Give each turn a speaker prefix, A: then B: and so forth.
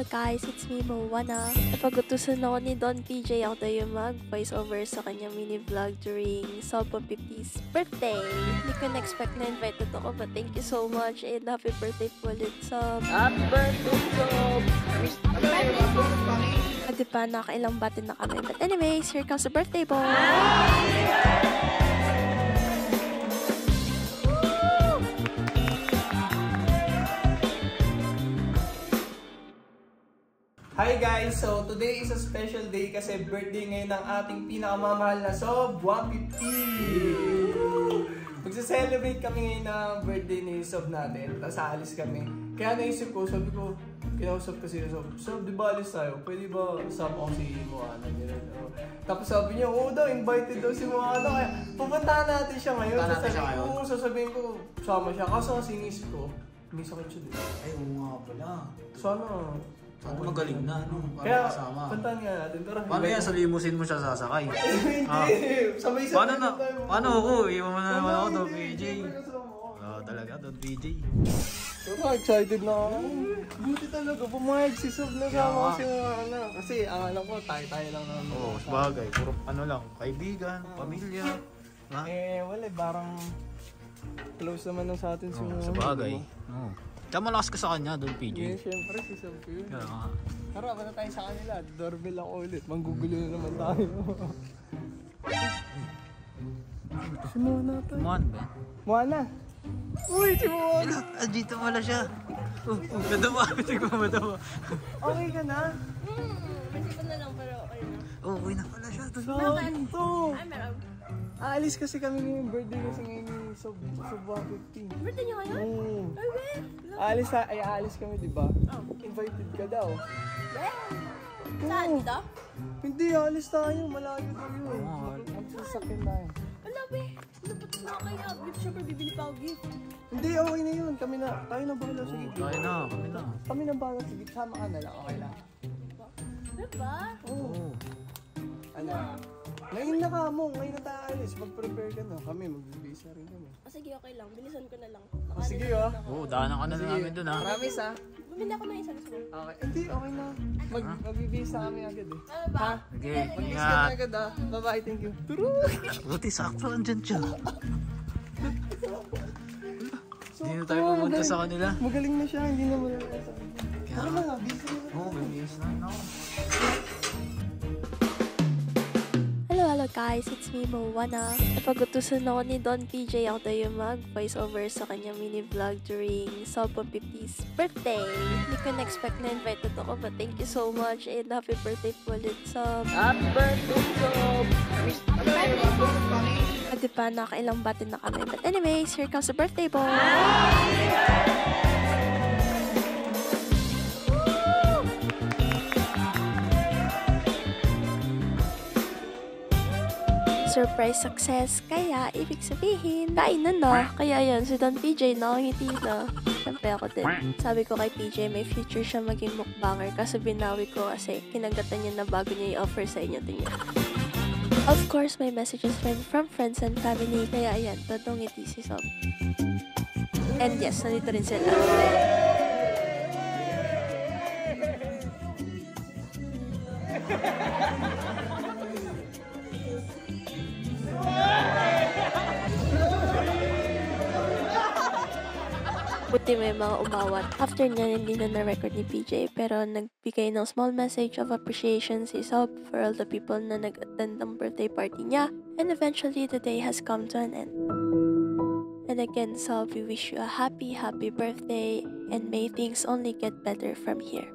A: hello guys, it's me Moana. Napagutusan ako ni Don PJ ako tayo mag-voice over sa kanyang mini vlog during Sob 150's birthday. Hindi ko na-expect na invited ako but thank you so much and happy birthday po ulit Sob.
B: Happy birthday, Sob!
A: At di pa, nakailang bati na kami. But anyways, here comes the birthday boy!
C: Hi guys! So today is a special day kasi birthday ngayon ng ating pinakamamahal na Sob 150! Magsa-celebrate kami ngayon ng birthday ni Sob natin, tapos aalis kami. Kaya naisip ko, sabi ko, kinausap ko si Sob, Sob, di ba alis tayo? Pwede ba kasama ko si Moana? Tapos sabi niya, oo daw, invited daw si Moana. Kaya pupuntahan natin siya ngayon. Oo, sasabihin ko, sama siya. Kaso kasi inisip ko, may sakit siya dito.
B: Ay, oo nga pala.
C: Sana
B: magaling na, no?
C: Kaya,
B: kasama.
C: puntahan nga natin. Tara,
B: Paano yan sa limousine mo siya sasakay?
C: Hindi! Sabay-sabay tayo.
B: Paano ako? Iwan mo na naman ako, Don PJ. Oo, talaga, Don PJ.
C: Pero excited na ako. Buti talaga, pumayag si Sob na sama ko si Moana. Kasi ang alam ko, tayo-tayo lang naman.
B: Oo, sabagay. Puro ano lang, kaibigan, pamilya.
C: Wala parang close naman lang sa atin si Moana.
B: Sabagay. Oo. Kaya malakas ka sa kanya, Don PJ.
C: Siyempre, si Sob ko yun.
B: Kaya nga.
C: Tara, punta tayo sa kanila. Doorbell ako ulit. Manggugulo na naman tayo. Si Moana tayo.
B: Kumaan ba?
C: Moana! Uy, si Moana!
B: Dito wala siya. Madama, tignan mo madama.
C: Okay ka na?
A: Kasi ko na lang pero okay na.
B: Uy na pala siya.
C: Saan to?
A: Ay, meron.
C: Aalis kasi kami ngayong birthday kasi ngayon ni Sob 150.
A: Birthday niyo ngayon?
C: Oo.
A: Ay,
C: Aalis kami, di ba?
A: Oh.
C: Invited ka daw.
A: Saan dito?
C: Hindi, aalis tayo. Malayo daw yun.
B: Oo.
C: Magsasakyan tayo.
A: Wala be. Dapat na kaya. Siyempre bibili pa ako gift.
C: Hindi, okay na yun. Kami na. Tayo na bahala. Sige.
B: Kaya na, kami na.
C: Kami na bahala. Sige, sama ka na lang. Okay lang.
A: Diba?
C: Oo. Ano? Ngayon na ka mo. Ngayon na tayo aalis. Mag-prepare ka na. Kami, mag-visa rin kami.
A: Sige, okay lang. Bilisan ko na lang.
C: Sige, oh.
B: Oo, daanan ka na namin dun ha.
C: Promise, ha?
A: Bumili ako ng isang gusto mo.
C: Okay. Hindi, okay na. Mag-visa kami agad, eh.
A: Ano ba?
C: Ha?
B: Sige,
C: Mag-visa ka
B: ingat.
C: na agad, ha? Bye-bye, thank you. Turo!
B: Buti sakto andyan siya. Hindi na tayo pumunta sa kanila.
C: Magaling na siya, hindi na malala sa akin. Tara na nga, busy na.
B: Oo, may miss na ako.
A: Hello guys, it's me Moana. Napagutusan ako ni Don PJ ako tayo mag-voice over sa kanyang mini vlog during Sob 150's birthday. Hindi ko na-expect na invited ako but thank you so much and happy birthday po ulit Sob.
B: Happy birthday, Sob!
A: At di pa, nakailang bati na kami. But anyways, here comes the birthday boy! Surprise success, kaya ibig sabihin, kainan na. Kaya yan, si Don PJ nakangiti na. Siyempre ako din. Sabi ko kay PJ, may future siya maging mukbanger kasi binawi ko kasi kinagatan niya na bago niya i-offer sa inyo din niya. Of course, may messages from friends and family, kaya ayan, totong ngiti si Sob. And yes, nandito rin sila. Buti may mga umawat. After niya, hindi na na-record ni PJ, pero nagbigay ng small message of appreciation si Sob for all the people na nag-attend ng birthday party niya. And eventually, the day has come to an end. And again, Sob, we wish you a happy birthday and may things only get better from here.